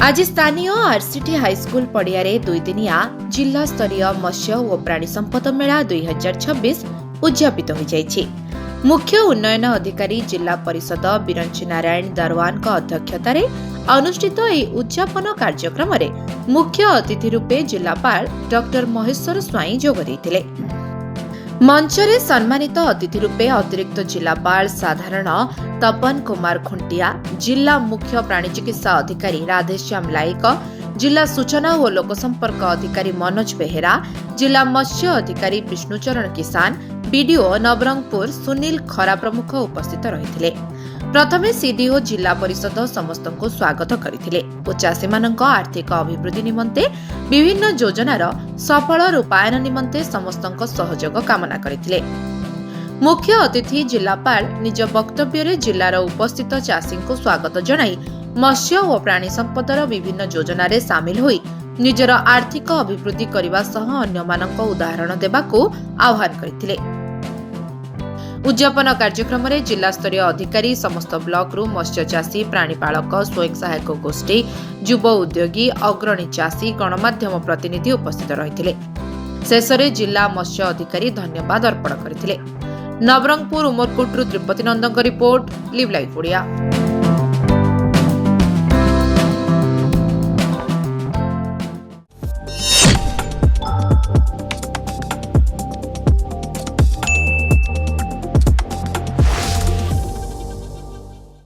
आज स्थानीय RCT high school पड़िया दुई दिनिया जिला स्तरीय मत्स्य और प्राणी संपद मेला 2026 उद्यापित हो जाइछि। मुख्य उन्नयन अधिकारी जिला परिषद बिरंची नारायण दरवान अध्यक्षतार अनुष्ठित यह उद्यापन कार्यक्रम में मुख्य अतिथि रूपे जिलापाल डॉक्टर महेश्वर स्वाई जोग देइथिले। मंचरे सम्मानित अतिथि रूपे अतिरिक्त जिलापाल साधारण तपन कुमार खुंटिया, जिला मुख्य प्राणी चिकित्सा अधिकारी राधेश्याम लाइक, जिला सूचना और लोकसंपर्क अधिकारी मनोज बेहेरा, जिला मत्स्य अधिकारी विष्णुचरण किसान, बीडीओ नवरंगपुर सुनील खरा प्रमुख उपस्थित रहिथिले। प्रथमे सीडीओ जिला परिषद समस्त को स्वागत करथिले और चाषी मानक आर्थिक अभिवृद्धि निमंते विभिन्न योजनार सफल रूपायन निमंते समस्त सहयोग कामना करथिले। मुख्य अतिथि जिलापाल निज वक्तव्य जिलार उपस्थित चाषी को स्वागत जणाई मत्स्य और प्राणी संपदर विभिन्न योजनार सामिल होई निजर आर्थिक अभिवृद्धि करने सह अन्य मानक उदाहरण देबाकू आह्वान करथिले। उद्यापन कार्यक्रम में जिला स्तरीय अधिकारी समस्त ब्लॉक रु मत्स्य चाषी, प्राणीपालक, स्वयं सहायक गोष्ठी, युव उद्योगी, अग्रणी चाषी, गणमाध्यम प्रतिनिधि उपस्थित रहिथिले। शेषरे जिला मत्स्य अधिकारी धन्यवाद अर्पण करथिले। नवरंगपुर उमरकोट रु त्रिपति नंदन रिपोर्ट, लिव लाइव ओडिया।